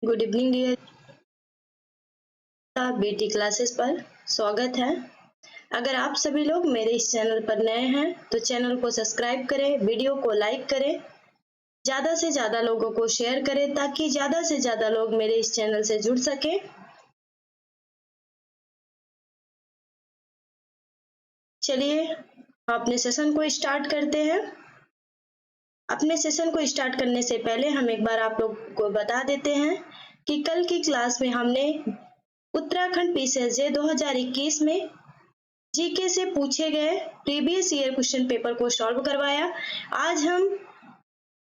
Good evening dear बेटी classes पर स्वागत है। अगर आप सभी लोग मेरे इस चैनल पर नए हैं तो चैनल को सब्सक्राइब करें, वीडियो को लाइक करें, ज़्यादा से ज़्यादा लोगों को शेयर करें ताकि ज़्यादा से ज़्यादा लोग मेरे इस चैनल से जुड़ सकें। चलिए अपने सेशन को स्टार्ट करते हैं। अपने सेशन को स्टार्ट करने से पहले हम एक बार आप लोग को बता देते हैं कि कल की क्लास में हमने उत्तराखंड पीसीएसजे 2021 में जीके से पूछे गए प्रीवियस ईयर क्वेश्चन पेपर को सॉल्व करवाया। आज हम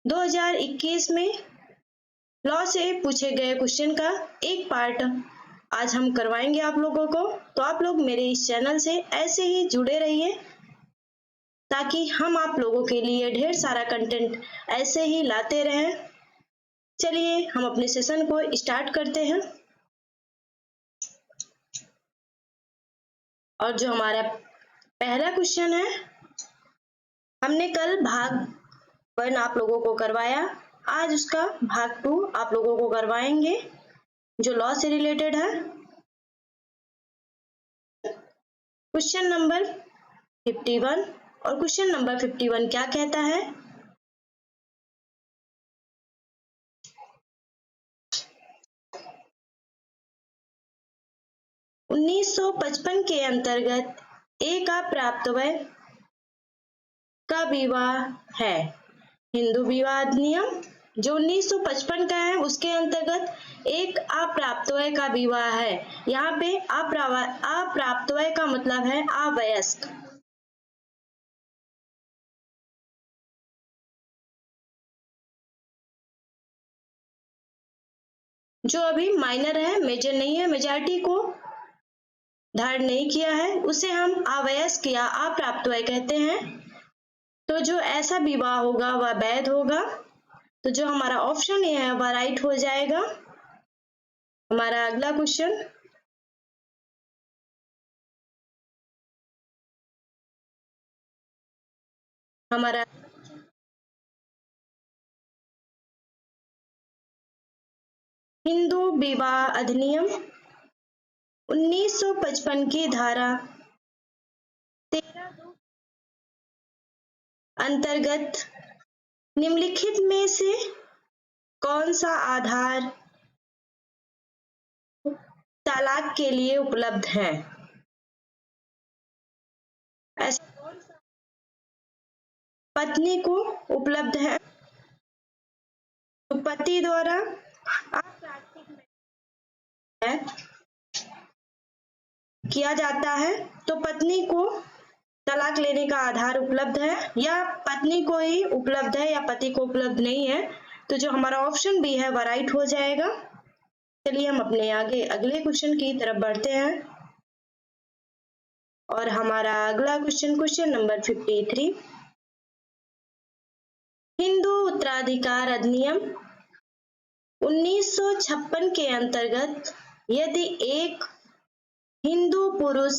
2021 में लॉ से पूछे गए क्वेश्चन का एक पार्ट आज हम करवाएंगे आप लोगों को। तो आप लोग मेरे इस चैनल से ऐसे ही जुड़े रहिए ताकि हम आप लोगों के लिए ढेर सारा कंटेंट ऐसे ही लाते रहें। चलिए हम अपने सेशन को स्टार्ट करते हैं। और जो हमारा पहला क्वेश्चन है, हमने कल भाग 1 आप लोगों को करवाया, आज उसका भाग 2 आप लोगों को करवाएंगे जो लॉ से रिलेटेड है। क्वेश्चन नंबर 51 और क्वेश्चन नंबर 51 क्या कहता है? उन्नीस सौ 55 के अंतर्गत एक अप्राप्तवय का विवाह है। हिंदू विवाह अधिनियम जो 1955 का है उसके अंतर्गत एक अप्राप्तवय का विवाह है। यहाँ पे अप्राप्तवय का मतलब है अवयस्क। जो अभी माइनर है, मेजर नहीं है, मेजॉरिटी को धारण नहीं किया है, उसे हम अवयस्क या अप्राप्तवय कहते हैं। तो जो ऐसा विवाह होगा वह वैध होगा। तो जो हमारा ऑप्शन ए है वह राइट हो जाएगा। हमारा अगला क्वेश्चन, हमारा हिंदू विवाह अधिनियम 1955 की धारा 13(2) अंतर्गत निम्नलिखित में से कौन सा आधार तलाक के लिए उपलब्ध है? ऐसा कौन सा पत्नी को उपलब्ध है? तो पति द्वारा अप्राकृतिक है किया जाता है तो पत्नी को तलाक लेने का आधार उपलब्ध है, या पत्नी को ही उपलब्ध है या पति को उपलब्ध नहीं है। तो जो हमारा ऑप्शन बी है वह राइट हो जाएगा। चलिए हम अपने आगे अगले क्वेश्चन की तरफ बढ़ते हैं। और हमारा अगला क्वेश्चन, क्वेश्चन नंबर 53, हिंदू उत्तराधिकार अधिनियम 1956 के अंतर्गत यदि एक हिंदू पुरुष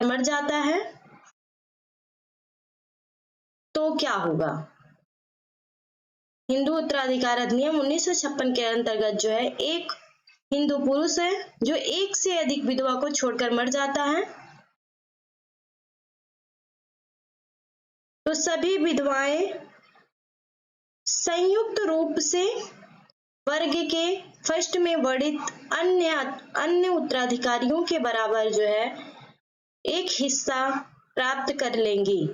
मर जाता है तो क्या होगा? हिंदू उत्तराधिकार अधिनियम 1956 के अंतर्गत जो है एक हिंदू पुरुष है जो एक से अधिक विधवा को छोड़कर मर जाता है तो सभी विधवाएं संयुक्त रूप से वर्ग के फर्स्ट में वर्णित अन्य उत्तराधिकारियों के बराबर जो है एक हिस्सा प्राप्त कर लेंगी।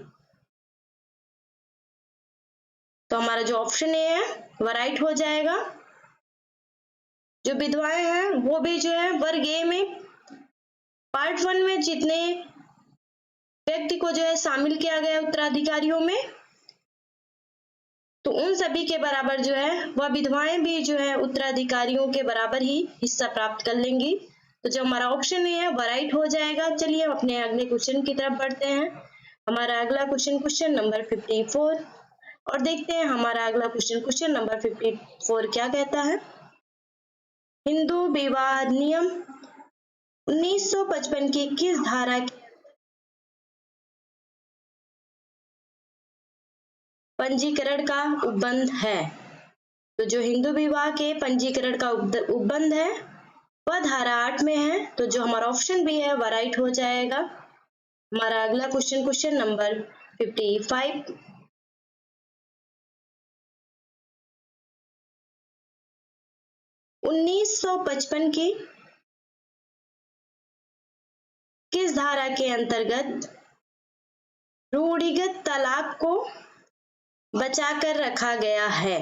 तो हमारा जो ऑप्शन ए है वह राइट हो जाएगा। जो विधवाएं हैं वो भी जो है वर्ग ए में पार्ट 1 में जितने व्यक्ति को जो है शामिल किया गया उत्तराधिकारियों में, तो उन सभी के बराबर जो है वह विधवाएं भी जो है उत्तराधिकारियों के बराबर ही हिस्सा प्राप्त कर लेंगी। तो जो हमारा ऑप्शन है वह राइट हो जाएगा। चलिए हम अपने अगले क्वेश्चन की तरफ बढ़ते हैं। हमारा अगला क्वेश्चन, क्वेश्चन नंबर 54, और देखते हैं हमारा अगला क्वेश्चन, क्वेश्चन नंबर 54 क्या कहता है? हिंदू विवाह अधिनियम 1955 की किस धारा के पंजीकरण का उपबंध है? तो जो हिंदू विवाह के पंजीकरण का उपबंध है वह धारा 8 में है। तो जो हमारा ऑप्शन बी है वह राइट हो जाएगा। हमारा अगला क्वेश्चन नंबर 55। उन्नीस 1955 की किस धारा के अंतर्गत रूढ़िगत तलाक को बचाकर रखा गया है?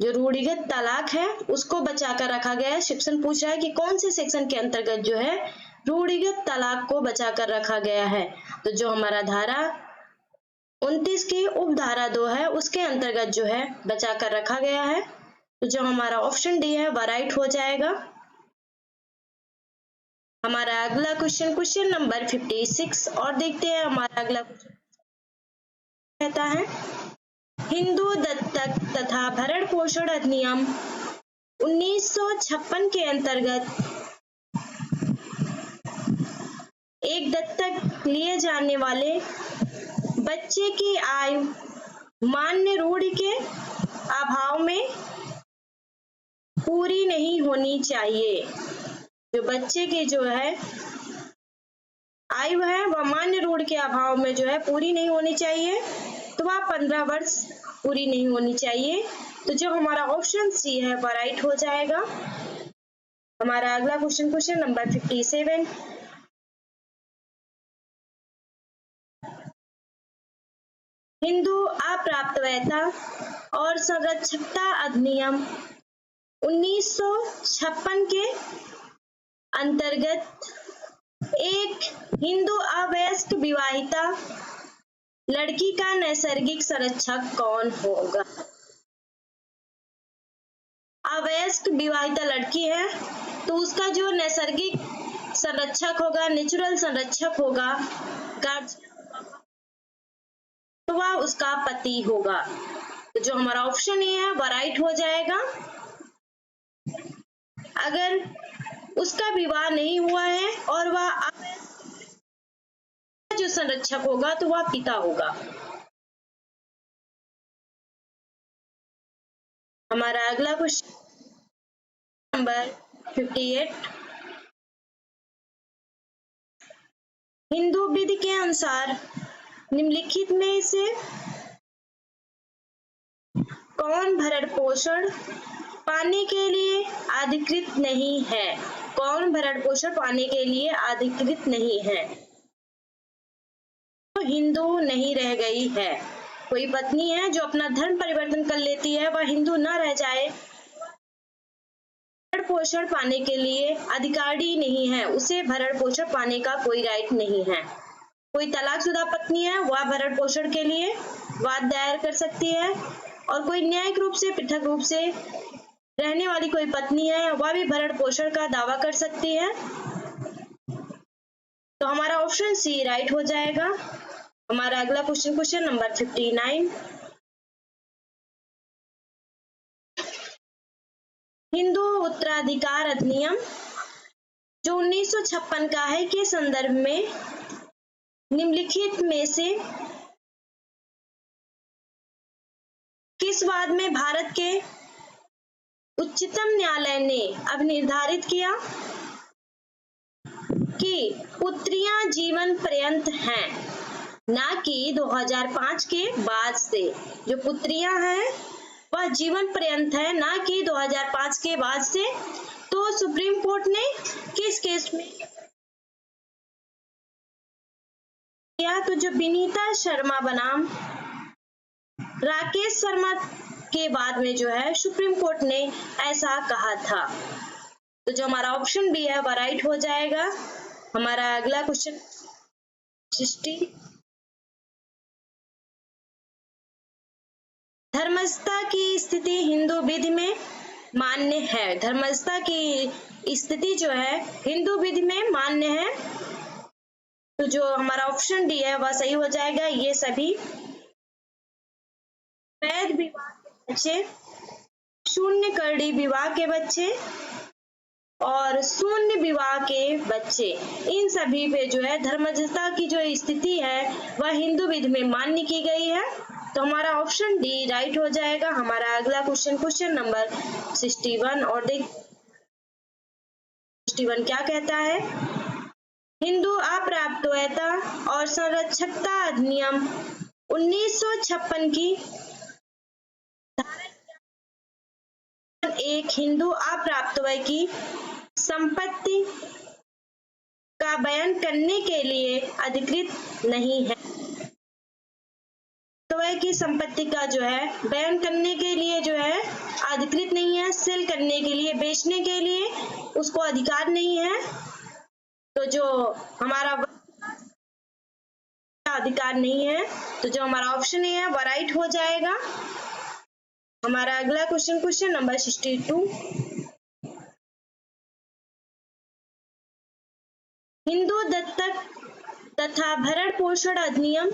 जो रूढ़िगत तलाक है उसको बचाकर रखा गया है। सेक्शन पूछ रहा है कि कौन से सेक्शन के अंतर्गत जो है रूढ़िगत तलाक को बचाकर रखा गया है। तो जो हमारा धारा 29 की उपधारा 2 है उसके अंतर्गत जो है बचाकर रखा गया है। तो जो हमारा ऑप्शन डी है वह राइट हो जाएगा। हमारा अगला क्वेश्चन नंबर 56 और देखते हैं हमारा अगला क्वेश्चन कहता है हिंदू दत्तक तथा भरण पोषण अधिनियम 1956 के अंतर्गत एक दत्तक लिए जाने वाले बच्चे की आयु मान्य रूढ़ि के अभाव में पूरी नहीं होनी चाहिए। जो बच्चे की जो है आयु है वह मान्य रूढ़ि के अभाव में जो है पूरी नहीं होनी चाहिए। तो वह 15 वर्ष पूरी नहीं होनी चाहिए। तो जो हमारा ऑप्शन सी है वह राइट हो जाएगा। हमारा अगला क्वेश्चन नंबर 57। हिंदू अप्राप्तवयता और संरक्षकता अधिनियम 1956 के अंतर्गत एक हिंदू अवयस्क विवाहिता लड़की का नैसर्गिक संरक्षक कौन होगा? अवयस्क विवाहिता लड़की है तो उसका जो नैसर्गिक संरक्षक होगा, नेचुरल संरक्षक होगा, तो वह उसका पति होगा। तो जो हमारा ऑप्शन ए है वह राइट हो जाएगा। अगर उसका विवाह नहीं हुआ है और वह जो संरक्षक होगा तो वह पिता होगा। हमारा अगला क्वेश्चन नंबर 58। हिंदू विधि के अनुसार निम्नलिखित में से कौन भरण पोषण पाने के लिए अधिकृत नहीं है? कौन भरण पोषण पाने के लिए अधिकृत नहीं है? तो हिंदू नहीं रह गई है। कोई पत्नी है जो अपना धर्म परिवर्तन कर लेती है वह हिंदू न रह जाए, भरण पोषण पाने के लिए अधिकारी नहीं है, उसे भरण पोषण पाने का कोई राइट नहीं है। कोई तलाकशुदा पत्नी है वह भरण पोषण के लिए वाद दायर कर सकती है, और कोई न्यायिक रूप से पृथक रूप से रहने वाली कोई पत्नी है वह भी भरण पोषण का दावा कर सकती है। तो हमारा ऑप्शन सी राइट हो जाएगा। हमारा अगला क्वेश्चन नंबर 59। हिंदू उत्तराधिकार अधिनियम जो 1956 का है के संदर्भ में निम्नलिखित में से किस वाद में भारत के उच्चतम न्यायालय ने अब निर्धारित किया कि पुत्रियां जीवन पर्यंत हैं, ना कि 2005 के बाद से। जो पुत्रियां हैं वह जीवन पर्यंत है, ना कि 2005 के बाद से। तो सुप्रीम कोर्ट ने किस केस में किया? तो जो विनीता शर्मा बनाम राकेश शर्मा के बाद में जो है सुप्रीम कोर्ट ने ऐसा कहा था। तो जो हमारा ऑप्शन बी है वह राइट हो जाएगा। हमारा अगला क्वेश्चन 60। धर्मस्थता की स्थिति हिंदू विधि में मान्य है। धर्मस्थता की स्थिति जो है हिंदू विधि में मान्य है। तो जो हमारा ऑप्शन डी है वह सही हो जाएगा। ये सभी वैध विवाह के बच्चे, शून्य करड़ी विवाह के बच्चे और शून्य विवाह के बच्चे, इन सभी पे जो है धर्मस्थता की जो स्थिति है वह हिंदू विधि में मान्य की गई है। तो हमारा ऑप्शन डी राइट हो जाएगा। हमारा अगला क्वेश्चन नंबर 61 और देख 61 क्या कहता है, हिंदू अप्राप्तवयता और संरक्षकता अधिनियम 1956 की धारा एक हिंदू अप्राप्तवय की संपत्ति का बयान करने के लिए अधिकृत नहीं है। की संपत्ति का जो है बयान करने के लिए जो है अधिकृत नहीं है, सेल करने के लिए, बेचने के लिए उसको अधिकार नहीं है। तो जो हमारा अधिकार नहीं है, तो जो हमारा ऑप्शन ए है वह राइट हो जाएगा। हमारा अगला क्वेश्चन नंबर 62, हिंदू दत्तक तथा भरण पोषण अधिनियम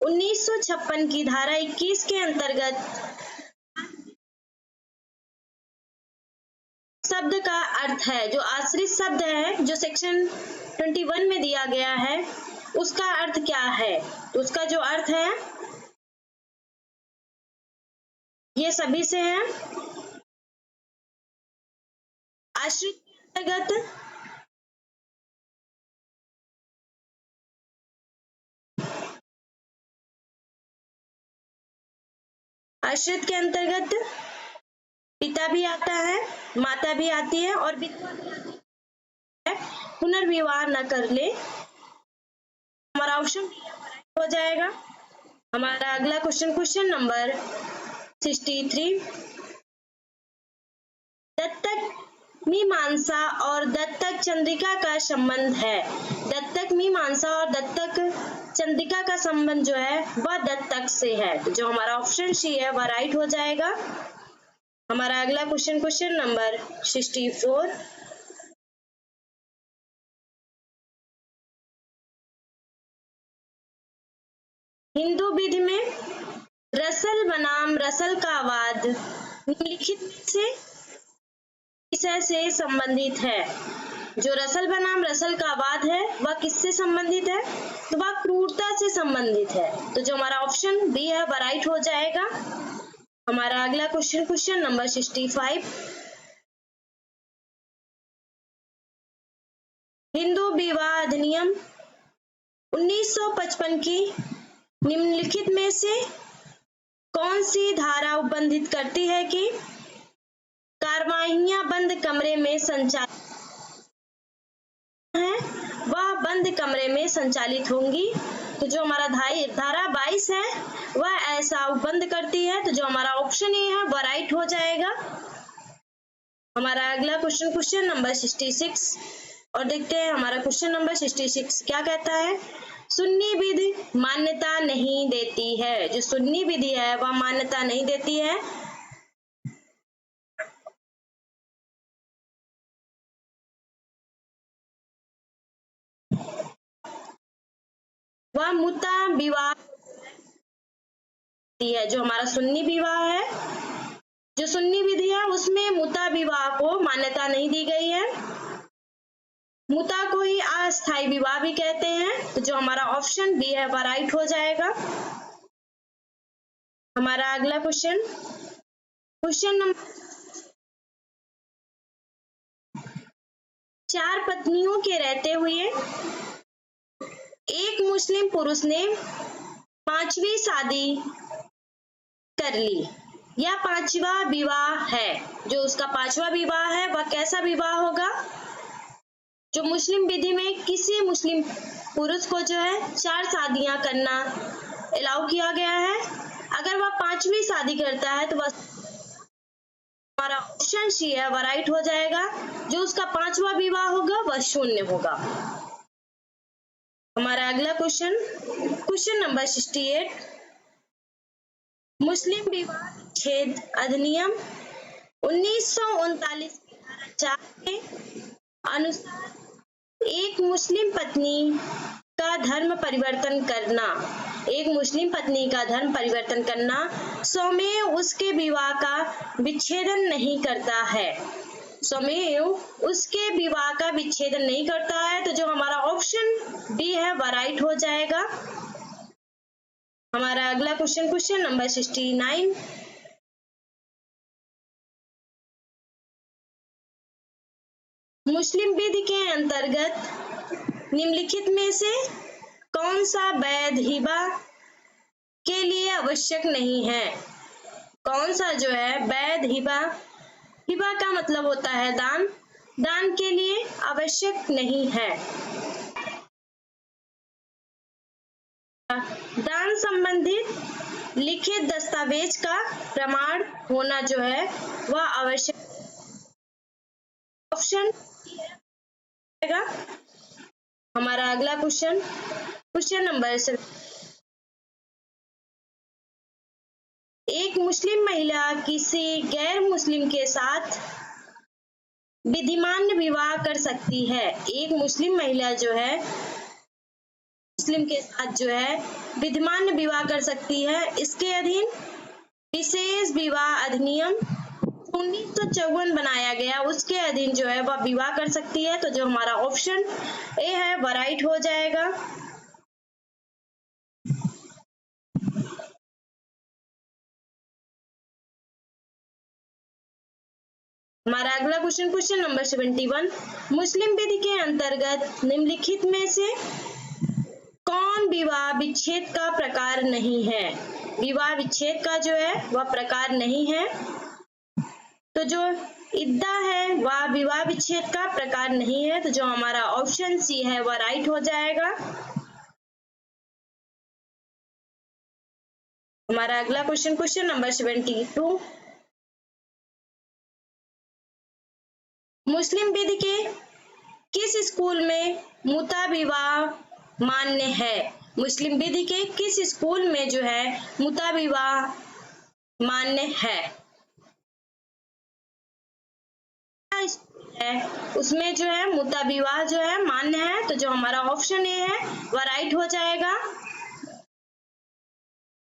1956 की धारा 21 के अंतर्गत शब्द का अर्थ है, जो आश्रित शब्द है जो सेक्शन 21 में दिया गया है उसका अर्थ क्या है। तो उसका जो अर्थ है ये सभी से है। आश्रित के अंतर्गत आश्रित के अंतर्गत पिता भी आता है, माता भी आती है और विधवा भी आती है, पुनर्विवाह न कर ले। हमारा ऑप्शन हो जाएगा। हमारा अगला क्वेश्चन नंबर 63, दत्तक मीमांसा और दत्तक चंद्रिका का संबंध है। दत्तक मीमांसा और दत्तक चंद्रिका का संबंध जो है वह दत्तक से है। तो जो हमारा ऑप्शन सी है वह राइट हो जाएगा। हमारा अगला क्वेश्चन नंबर 64, हिंदू विधि में रसल बनाम रसल का वाद निम्नलिखित में से विषय से संबंधित है। जो रसल बनाम रसल का वाद है वह किससे संबंधित है, तो वह क्रूरता से संबंधित है। तो जो हमारा ऑप्शन बी है वह राइट हो जाएगा। हमारा अगला क्वेश्चन नंबर 65, हिंदू विवाह अधिनियम 1955 की निम्नलिखित में से कौन सी धारा उपबंधित करती है कि कार्रवाइयां बंद कमरे में संचालित है, वह बंद कमरे में संचालित होंगी। तो जो हमारा धारा 22 है वह ऐसा उपबंध करती है। तो जो हमारा ऑप्शन ए है वह राइट हो जाएगा। हमारा अगला क्वेश्चन नंबर 66 और देखते हैं हमारा क्वेश्चन नंबर 66 क्या कहता है, सुन्नी विधि मान्यता नहीं देती है। जो सुन्नी विधि है वह मान्यता नहीं देती है। वह मुता विवाह है। जो हमारा सुन्नी विवाह है, जो सुन्नी विधि है उसमें मुता विवाह को मान्यता नहीं दी गई है। मुता को ही अस्थायी विवाह भी कहते हैं। तो जो हमारा ऑप्शन बी है वह राइट हो जाएगा। हमारा अगला क्वेश्चन नंबर 4 पत्नियों के रहते हुए एक मुस्लिम पुरुष ने 5वीं शादी कर ली या 5वां विवाह है। जो उसका 5वां विवाह है वह कैसा विवाह होगा, जो मुस्लिम विधि में किसी मुस्लिम पुरुष को जो है 4 शादियां करना अलाउ किया गया है। अगर वह 5वीं शादी करता है तो वह हमारा ऑप्शन सी है वह राइट हो जाएगा। जो उसका 5वां विवाह होगा वह शून्य होगा। हमारा अगला क्वेश्चन नंबर 68, मुस्लिम विवाह विच्छेद अधिनियम 1939 की धारा 4 के अनुसार एक मुस्लिम पत्नी का धर्म परिवर्तन करना स्वमेव उसके विवाह का विच्छेदन नहीं करता है। स्वमेव उसके विवाह का विच्छेदन नहीं करता है। तो जो हमारा ऑप्शन डी है वह राइट हो जाएगा। हमारा अगला क्वेश्चन नंबर 69। मुस्लिम विधि के अंतर्गत निम्नलिखित में से कौन सा वैध हिबा के लिए आवश्यक नहीं है? कौन सा जो है वैध हिबा, हिबा का मतलब होता है दान, दान के लिए आवश्यक नहीं है। दान संबंधित लिखित दस्तावेज का प्रमाण होना जो है वह आवश्यक। ऑप्शन हमारा अगला क्वेश्चन नंबर 7। एक मुस्लिम महिला किसी गैर मुस्लिम के साथ विधिमान्य विवाह कर सकती है। एक मुस्लिम महिला जो है मुस्लिम के साथ जो है विधिमान्य विवाह कर सकती है। इसके अधीन विशेष विवाह अधिनियम 1954 बनाया गया, उसके अधीन जो है वह विवाह कर सकती है। तो जो हमारा ऑप्शन ए है वह राइट हो जाएगा। हमारा अगला क्वेश्चन नंबर 71। मुस्लिम विधि के अंतर्गत निम्नलिखित में से कौन विवाह विच्छेद का प्रकार नहीं है? विवाह विच्छेद का जो है वह प्रकार नहीं है। तो जो इद्दा है वह विवाह विच्छेद का प्रकार नहीं है। तो जो हमारा ऑप्शन सी है वह राइट हो जाएगा। हमारा अगला क्वेश्चन नंबर 72। मुस्लिम विधि के किस स्कूल में मुता विवाह मान्य है? मुस्लिम विधि के किस स्कूल में जो है मुता विवाह मान्य है? उसमें जो है मुता विवाह जो है मान्य है। तो जो हमारा ऑप्शन ए है वह राइट हो जाएगा।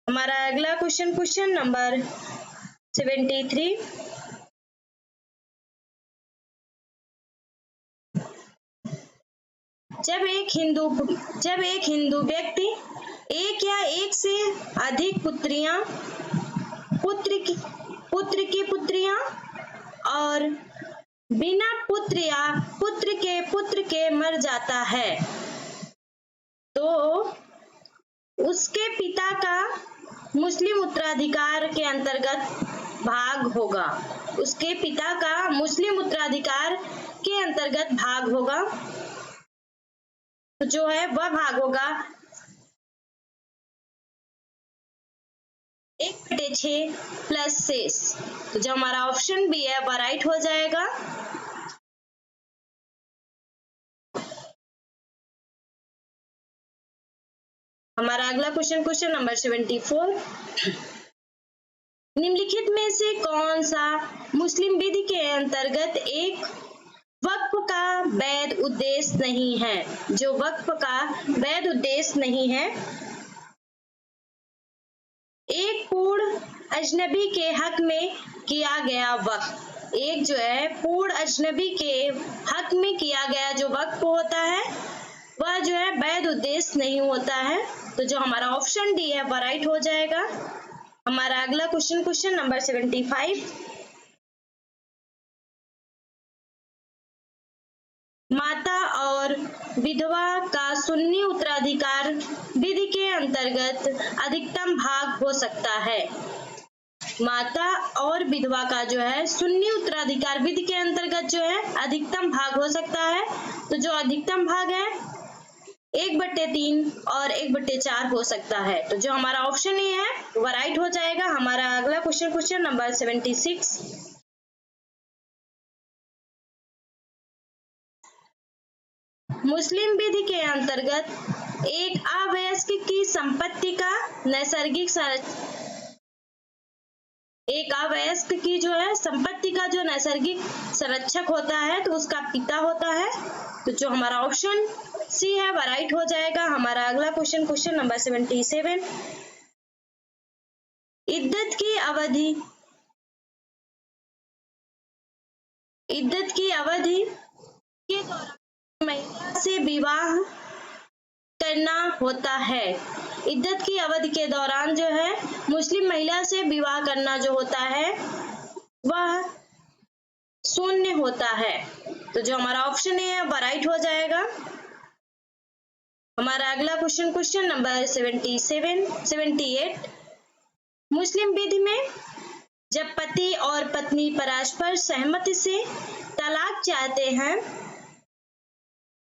हमारा अगला क्वेश्चन नंबर 73। जब एक हिंदू व्यक्ति एक या एक से अधिक पुत्र की पुत्रियां और बिना पुत्र या पुत्र के मर जाता है तो उसके पिता का मुस्लिम उत्तराधिकार के अंतर्गत भाग होगा। उसके पिता का मुस्लिम उत्तराधिकार के अंतर्गत भाग होगा। तो जो है वह भाग होगा 1/6 प्लस शेष। तो जो हमारा ऑप्शन बी है वह राइट हो जाएगा। हमारा अगला क्वेश्चन नंबर 74। निम्नलिखित में से कौन सा मुस्लिम विधि के अंतर्गत एक वक्फ का वैध उद्देश्य नहीं है? जो वक्फ का वैध उद्देश्य नहीं है। एक पूर्ण अजनबी के हक में किया गया वक्फ, एक जो है पूर्ण अजनबी के हक में किया गया जो वक्फ होता है वह जो है वैध उद्देश्य नहीं होता है। तो जो हमारा ऑप्शन डी है वह राइट हो जाएगा। हमारा अगला क्वेश्चन नंबर 75। माता और विधवा का सुन्नी उत्तराधिकार विधि के अंतर्गत अधिकतम भाग हो सकता है। माता और विधवा का जो है सुन्नी उत्तराधिकार विधि के अंतर्गत जो है अधिकतम भाग हो सकता है। तो जो अधिकतम भाग है 1/3 और 1/4 हो सकता है। तो जो हमारा ऑप्शन ए है वह राइट हो जाएगा। हमारा अगला क्वेश्चन नंबर 76। मुस्लिम विधि के अंतर्गत एक अवयस्क की संपत्ति का नैसर्गिक एक अवयस्क की जो है संपत्ति का जो नैसर्गिक संरक्षक होता है तो उसका पिता होता है। तो जो हमारा ऑप्शन सी है वह राइट हो जाएगा। हमारा अगला क्वेश्चन नंबर 77। इद्दत की अवधि के दौरान महिला से विवाह करना होता है इद्दत की अवधि के दौरान जो है मुस्लिम महिला से विवाह करना जो होता है वह शून्य होता है। तो जो हमारा ऑप्शन है वह राइट हो जाएगा। हमारा अगला क्वेश्चन नंबर 78। मुस्लिम विधि में जब पति और पत्नी परस्पर सहमति से तलाक चाहते हैं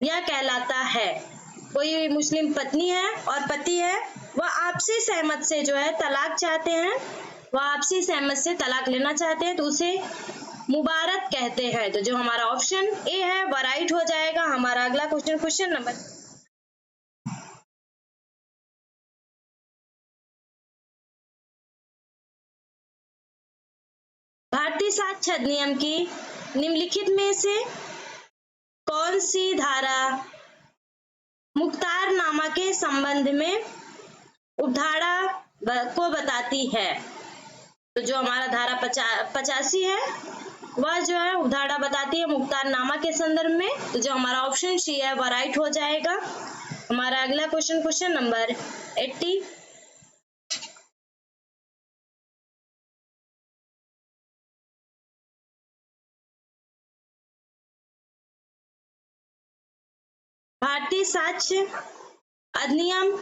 यह कहलाता है। कोई मुस्लिम पत्नी है और पति है, वह आपसी सहमत से जो है तलाक चाहते हैं, वह आपसी सहमत से तलाक लेना चाहते हैं तो उसे मुबारक कहते हैं। तो जो हमारा ऑप्शन ए है वह राइट हो जाएगा। हमारा अगला क्वेश्चन नंबर भारतीय साक्ष्य अधिनियम की निम्नलिखित में से कौन सी धारा मुख्तारनामा के संबंध में उपधारा को बताती है? तो जो हमारा धारा 85 है वह जो है उपधारा बताती है मुख्तारनामा के संदर्भ में। तो जो हमारा ऑप्शन सी है वह राइट हो जाएगा। हमारा अगला क्वेश्चन नंबर 80। भारतीय साक्ष्य अधिनियम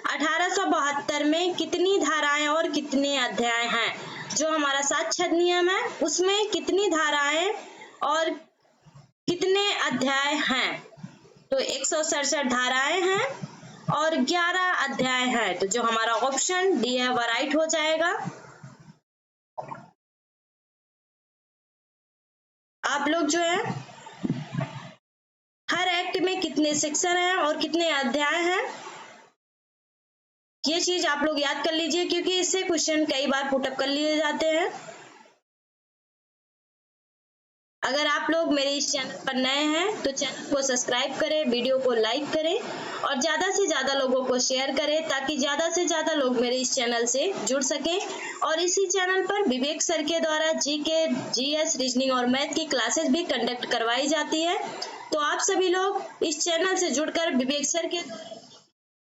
1872 में कितनी धाराएं और कितने अध्याय हैं? जो हमारा साक्ष्य अधिनियम है उसमें कितनी धाराएं और कितने अध्याय हैं? तो 167 धाराएं हैं और 11 अध्याय हैं। तो जो हमारा ऑप्शन डी है वह राइट हो जाएगा। आप लोग जो है हर एक्ट में कितने सेक्शन हैं और कितने अध्याय हैं ये चीज आप लोग याद कर लीजिए, क्योंकि इससे क्वेश्चन कई बार पुटअप कर लिए जाते हैं। अगर आप लोग मेरे इस चैनल पर नए हैं तो चैनल को सब्सक्राइब करें, वीडियो को लाइक करें और ज्यादा से ज्यादा लोगों को शेयर करें ताकि ज्यादा से ज्यादा लोग मेरे इस चैनल से जुड़ सकें। और इसी चैनल पर विवेक सर के द्वारा जीके, जीएस, रीजनिंग और मैथ की क्लासेस भी कंडक्ट करवाई जाती है। तो आप सभी लोग इस चैनल से जुड़कर विवेक सर के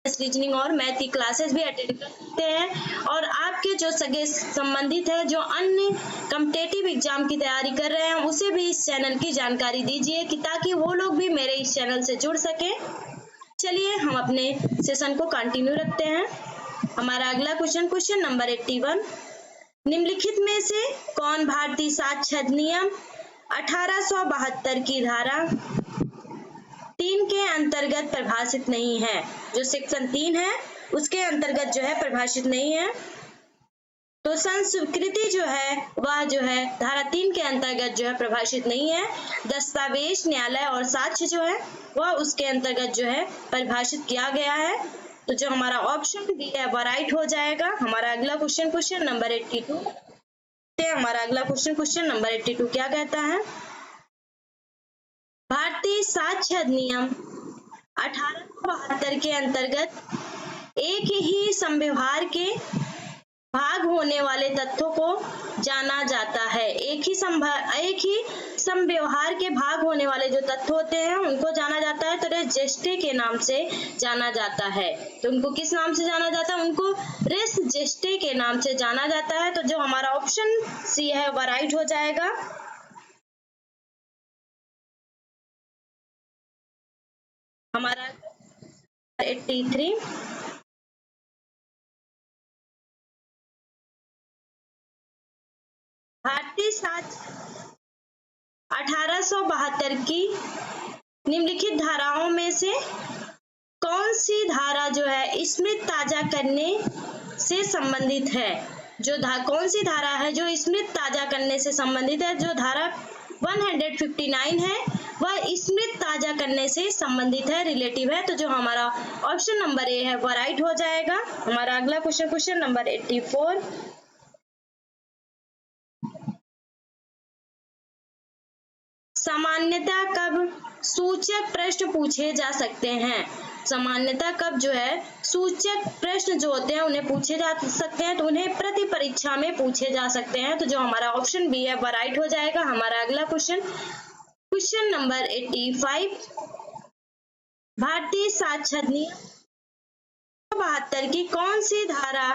रीजनिंग और मैथ की क्लासेस भी अटेंड कर सकते हैं। और आपके जो सगे संबंधित है जो अन्य कॉम्पिटिटिव एग्जाम की तैयारी कर रहे हैं उसे भी इस चैनल की जानकारी दीजिए कि ताकि वो लोग भी मेरे इस चैनल से जुड़ सके। चलिए हम अपने सेशन को कंटिन्यू रखते हैं। हमारा अगला क्वेश्चन नंबर 81। निम्नलिखित में से कौन भारतीय साक्ष्य अधिनियम 1872 की धारा 3 के अंतर्गत परिभाषित नहीं है? जो सेक्शन 3 है उसके अंतर्गत जो है परिभाषित नहीं है। तो संस्वीकृति जो है वह जो है धारा 3 के अंतर्गत जो है परिभाषित नहीं है। दस्तावेज, न्यायालय और साक्ष्य जो है वह उसके अंतर्गत जो है परिभाषित किया गया है। तो जो हमारा ऑप्शन डी है वह राइट हो जाएगा। हमारा अगला क्वेश्चन नंबर 82। हमारा अगला क्वेश्चन नंबर 82 क्या कहता है? भारतीय साक्ष्य अधिनियम 1872 के अंतर्गत एक ही संव्यवहार के भाग होने वाले तत्वों को जाना जाता है। एक ही संव्यवहार के भाग होने वाले जो तत्व होते हैं उनको जाना जाता है। तो रेस्जेस्टे के नाम से जाना जाता है। तो उनको किस नाम से जाना जाता है? उनको रेस्जेस्टे के नाम से जाना जाता है। तो जो हमारा ऑप्शन सी है वह राइट हो जाएगा। हमारा 83। भारतीय साक्ष्य 1872 की निम्नलिखित धाराओं में से कौन सी धारा जो है स्मृति ताजा करने से संबंधित है? जो कौन सी धारा है जो स्मृति ताजा करने से संबंधित है? जो धारा 159 है वह स्मृति ताजा करने से संबंधित है, रिलेटिव है। तो जो हमारा ऑप्शन नंबर ए है वह राइट हो जाएगा। हमारा अगला क्वेश्चन नंबर 84। सामान्यतः कब सूचक प्रश्न पूछे जा सकते हैं? सामान्यतः कब जो है सूचक प्रश्न जो होते हैं उन्हें पूछे जा सकते हैं? तो उन्हें प्रति परीक्षा में पूछे जा सकते हैं। तो जो हमारा ऑप्शन बी है वह राइट हो जाएगा। हमारा अगला क्वेश्चन नंबर 85। भारतीय साक्ष्य अधिनियम 1872 की कौन सी धारा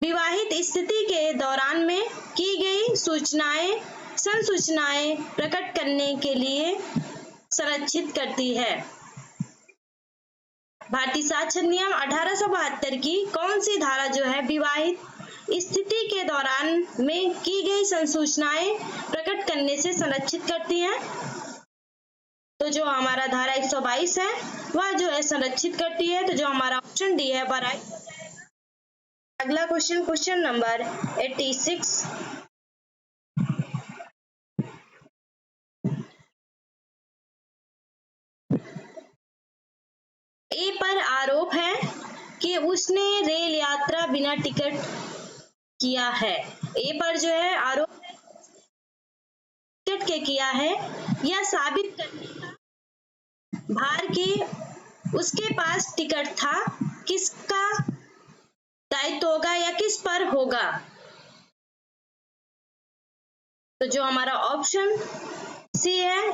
विवाहित स्थिति के दौरान में की गई संसूचनाएं प्रकट करने के लिए संरक्षित करती है? भारतीय साक्ष्य अधिनियम 1872 की कौन सी धारा जो है विवाहित स्थिति के दौरान में की गई संसूचनाएं प्रकट करने से संरक्षित करती है? तो जो हमारा धारा 122 है वह जो है संरक्षित करती है। तो जो हमारा ऑप्शन डी है वह राइट हो जाएगा। अगला क्वेश्चन नंबर 86। ए पर आरोप है कि उसने रेल यात्रा बिना टिकट किया है। ए पर जो है आरोप है टिकट के किया है, यह साबित करने का भार कि उसके पास टिकट था किसका दायित्व होगा या किस पर होगा? तो जो हमारा ऑप्शन सी है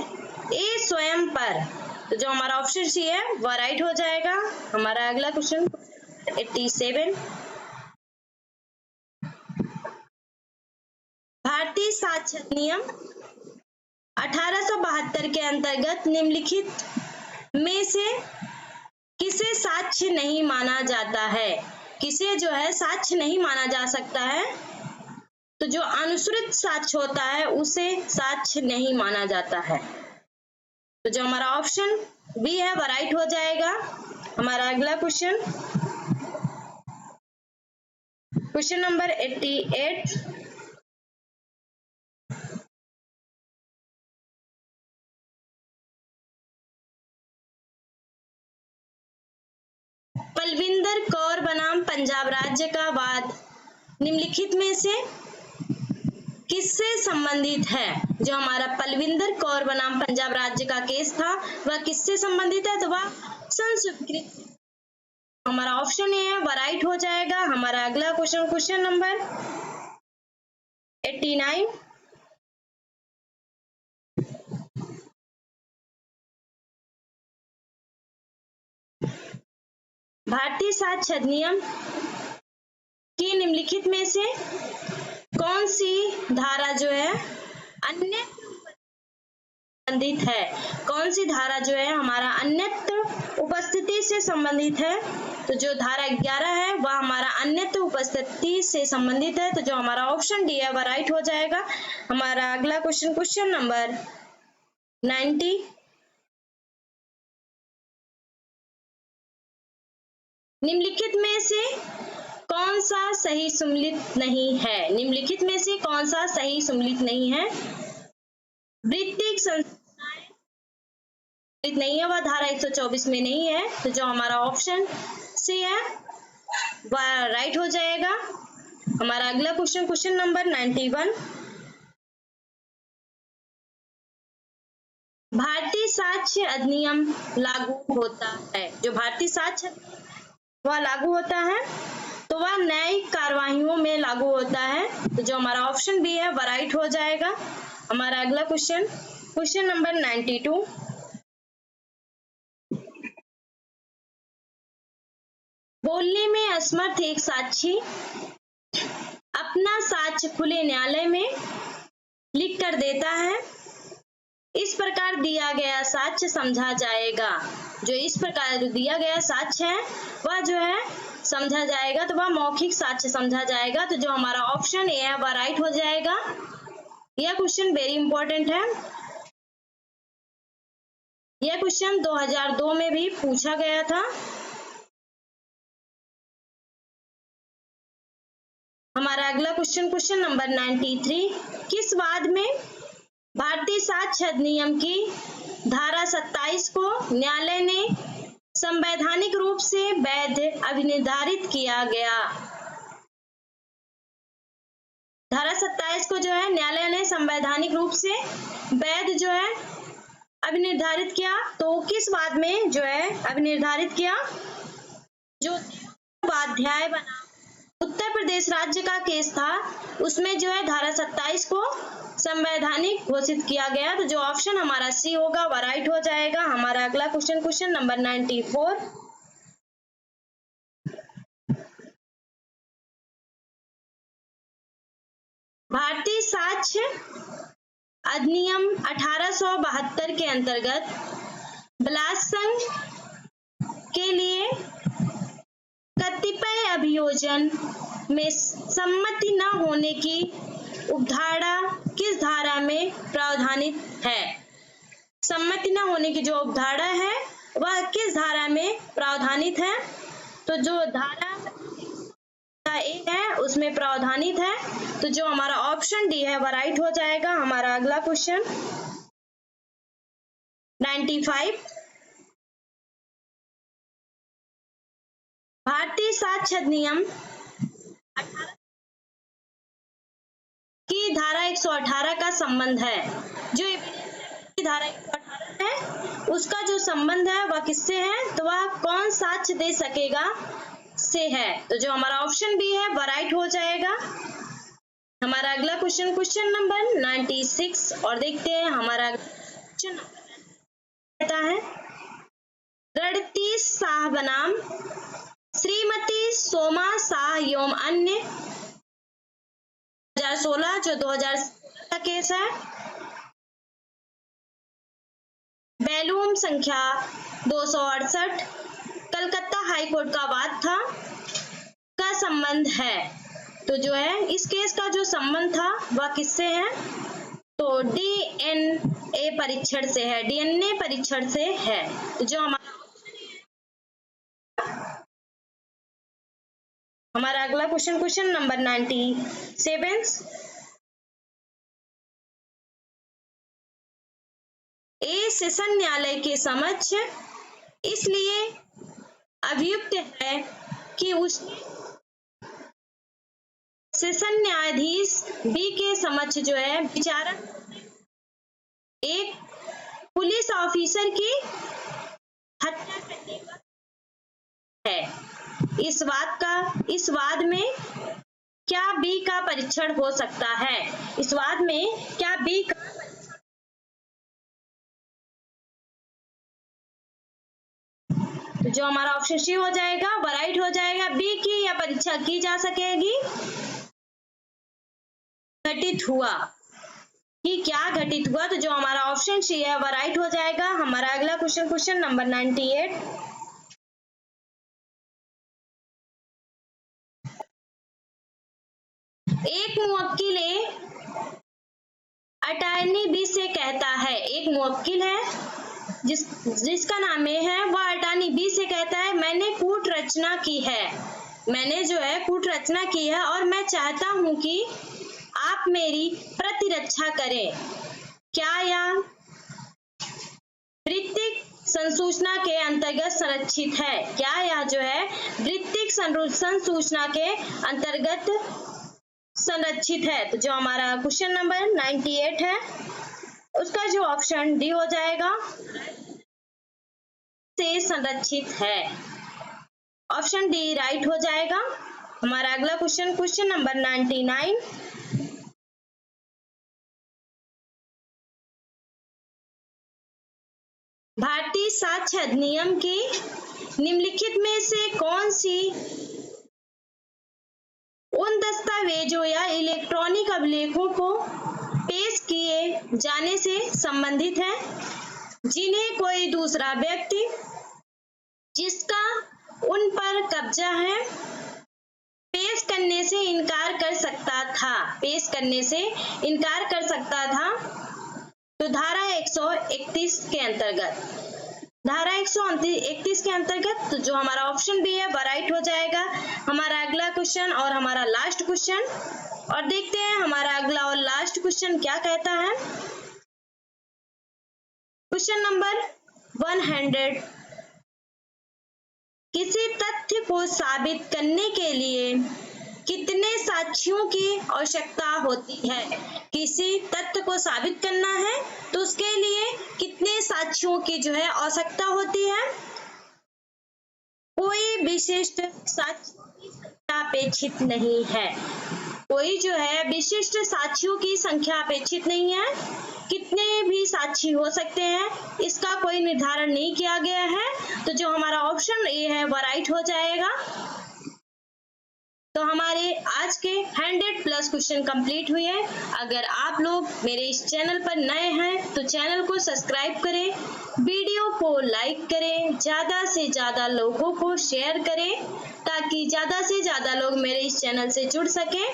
ए स्वयं पर। तो जो हमारा ऑप्शन सी है वह राइट हो जाएगा। हमारा अगला क्वेश्चन 87। भारतीय साक्ष्य अधिनियम 1872 के अंतर्गत निम्नलिखित में से किसे साक्ष्य नहीं माना जाता है? किसे जो है साक्ष्य नहीं माना जा सकता है? तो जो अनुश्रित साक्ष्य होता है उसे साक्ष्य नहीं माना जाता है। तो जो हमारा ऑप्शन बी है वह राइट हो जाएगा। हमारा अगला क्वेश्चन नंबर 88। पलविंदर कौर बनाम पंजाब राज्य का वाद निम्नलिखित में से किससे संबंधित है? जो हमारा पलविंदर कौर बनाम पंजाब राज्य का केस था वह किससे संबंधित है? तो वह संस्कृत। हमारा ऑप्शन ए है वह राइट हो जाएगा। हमारा अगला क्वेश्चन नंबर 89। भारतीय साक्ष्य अधिनियम की निम्नलिखित में से कौन सी धारा जो है अन्य संबंधित है? कौन सी धारा जो है हमारा अन्यत्र उपस्थिति से संबंधित है? तो जो धारा 11 है वह हमारा अन्यत्र उपस्थिति से संबंधित है। तो जो हमारा ऑप्शन डी है वह राइट हो जाएगा। हमारा अगला क्वेश्चन नंबर 90। निम्नलिखित में से कौन सा सही सम्मिलित नहीं है? निम्नलिखित में से कौन सा सही सम्मिलित नहीं है? वृत्तिक संस्थाएं नहीं है, वह धारा 124 में नहीं है। तो जो हमारा ऑप्शन सी है वह राइट हो जाएगा। हमारा अगला क्वेश्चन नंबर 91। भारतीय साक्ष्य अधिनियम लागू होता है। जो भारतीय साक्ष्य वह लागू होता है तो वह न्यायिक कार्यवाहियों में लागू होता है। तो जो हमारा ऑप्शन बी है वह राइट हो जाएगा। हमारा अगला क्वेश्चन नंबर 92। बोलने में असमर्थ एक साक्षी अपना साक्ष्य खुले न्यायालय में लिख कर देता है। इस प्रकार दिया गया साक्ष्य समझा जाएगा। जो इस प्रकार दिया गया साक्ष्य है वह जो है समझा जाएगा, तो वह मौखिक साक्ष्य समझा जाएगा। तो जो हमारा ऑप्शन ए है वह राइट हो जाएगा। यह क्वेश्चन वेरी इंपॉर्टेंट है। यह क्वेश्चन 2002 में भी पूछा गया था। हमारा अगला क्वेश्चन नंबर 93। किस वाद में भारतीय साक्ष्य अधिनियम की धारा 27 को न्यायालय ने संवैधानिक रूप से वैध अभिनिर्धारित किया गया? धारा 27 को जो है न्यायालय ने संवैधानिक रूप से वैध जो है अभिनिर्धारित किया। तो किस वाद में जो है अभिनिर्धारित किया? जो उपाध्याय बनाम उत्तर प्रदेश राज्य का केस था, उसमें जो है धारा 27 को संवैधानिक घोषित किया गया। तो जो ऑप्शन हमारा सी होगा वह राइट हो जाएगा। हमारा अगला क्वेश्चन, क्वेश्चन नंबर 94। भारतीय साक्ष्य अधिनियम 1872 के अंतर्गत बलात्संग के लिए कतिपय अभियोजन में सम्मति न होने की उपधारा किस धारा में प्रावधानित है? सम्मति न होने की जो उपधारा है वह किस धारा में प्रावधानित है? तो जो धारा एक है उसमें प्रावधानित है। तो जो हमारा ऑप्शन डी है वह राइट हो जाएगा। हमारा अगला क्वेश्चन 95। भारतीय साक्ष्य अधिनियम की धारा 118 का संबंध है, जो धारा 118 है उसका जो संबंध है वह किससे है? तो वह कौन साक्ष्य दे सकेगा से है। तो जो हमारा ऑप्शन बी है वह राइट हो जाएगा। हमारा अगला क्वेश्चन, क्वेश्चन नंबर 96 और देखते हैं हमारा क्वेश्चन कहता है, रणतीश शाह बनाम श्रीमती सोमा शाह एवं अन्य 2016 जो 2016 का केस है, बैलूम संख्या 268 कलकत्ता हाईकोर्ट का वाद था का संबंध है। तो जो है इस केस का जो संबंध था वह किससे है? तो डीएनए परीक्षण से है, डीएनए परीक्षण से है। तो जो हमारा अगला question, question number 97। A session न्यायालय के समक्ष इसलिए अभियुक्त है कि उसने सेशन न्यायाधीश बी के समक्ष जो है विचारण एक पुलिस ऑफिसर की हत्या करने का है। इस वाद में क्या बी का परीक्षण हो सकता है? इस वाद में क्या बी का तो जो हमारा ऑप्शन सी हो जाएगा वह राइट हो जाएगा। बी की या परीक्षा की जा सकेगी, घटित हुआ कि क्या घटित हुआ। तो जो हमारा ऑप्शन सी है वह राइट हो जाएगा। हमारा अगला क्वेश्चन, क्वेश्चन नंबर 98। एक मुवक्किल अटॉर्नी बी से कहता है, एक मुवक्किल है जिसका नाम है, वह अटॉर्नी बी से कहता है, मैंने कूट रचना की है, मैंने जो है कूट रचना की है और मैं चाहता हूं कि आप मेरी प्रतिरक्षा करें। क्या यह वृत्तिक संसूचना के अंतर्गत संरक्षित है? क्या यह जो है वृत्तिक संसूचना के अंतर्गत संरक्षित है? तो जो हमारा क्वेश्चन नंबर 98 है उसका जो ऑप्शन डी हो जाएगा, से संरक्षित है। ऑप्शन डी राइट हो जाएगा। हमारा अगला क्वेश्चन, क्वेश्चन नंबर 99। भारतीय साक्ष्य अधिनियम की निम्नलिखित में से कौन सी उन दस्तावेजों या इलेक्ट्रॉनिक अभिलेखों को पेश किए जाने से संबंधित है जिन्हें कोई दूसरा व्यक्ति जिसका उन पर कब्जा है पेश करने से इनकार कर सकता था, पेश करने से इनकार कर सकता था? तो धारा 131 के अंतर्गत, धारा 131 के अंतर्गत। तो जो हमारा ऑप्शन बी है वह राइट हो जाएगा। हमारा अगला क्वेश्चन और हमारा लास्ट क्वेश्चन, और देखते हैं हमारा अगला और लास्ट क्वेश्चन क्या कहता है। क्वेश्चन नंबर 100, किसी तथ्य को साबित करने के लिए कितने साक्ष्यों की आवश्यकता होती है? किसी तथ्य को साबित करना है तो उसके लिए कितने साक्ष्यों की जो है आवश्यकता होती है? कोई विशिष्ट साक्ष्यों की संख्या संख्या अपेक्षित नहीं है। कोई जो है विशिष्ट साक्षियों की संख्या अपेक्षित नहीं है। कितने भी साक्षी हो सकते हैं, इसका कोई निर्धारण नहीं किया गया है। तो जो हमारा ऑप्शन ए है वह राइट हो जाएगा। तो हमारे आज के 100+ क्वेश्चन कंप्लीट हुए। अगर आप लोग मेरे इस चैनल पर नए हैं तो चैनल को सब्सक्राइब करें, वीडियो को लाइक करें, ज़्यादा से ज़्यादा लोगों को शेयर करें ताकि ज़्यादा से ज़्यादा लोग मेरे इस चैनल से जुड़ सकें।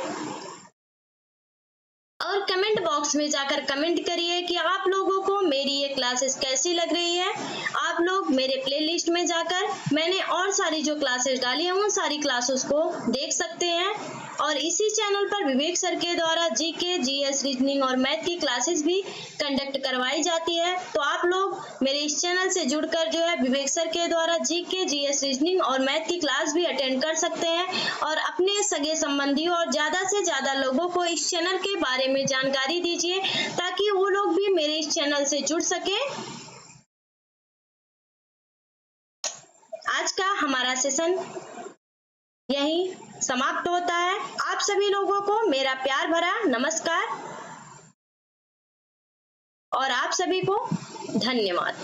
और कमेंट बॉक्स में जाकर कमेंट करिए कि आप लोगों को मेरी ये क्लासेस कैसी लग रही है। आप लोग मेरे प्लेलिस्ट में जाकर मैंने और सारी जो क्लासेस डाली हैं उन सारी क्लासेस को देख सकते हैं। और इसी चैनल पर विवेक सर के द्वारा जीके, जीएस, रीजनिंग और मैथ की क्लासेस भी कंडक्ट करवाई जाती है। तो आप लोग मेरे इस चैनल से जुड़कर जो है विवेक सर के द्वारा जीके, जीएस, रीजनिंग और मैथ की क्लास भी अटेंड कर सकते हैं और अपने सगे संबंधियों और ज्यादा से ज्यादा लोगों को इस चैनल के बारे में जानकारी दीजिए ताकि वो लोग भी मेरे इस चैनल से जुड़ सके। आज का हमारा सेशन यही समाप्त होता है। आप सभी लोगों को मेरा प्यार भरा नमस्कार और आप सभी को धन्यवाद।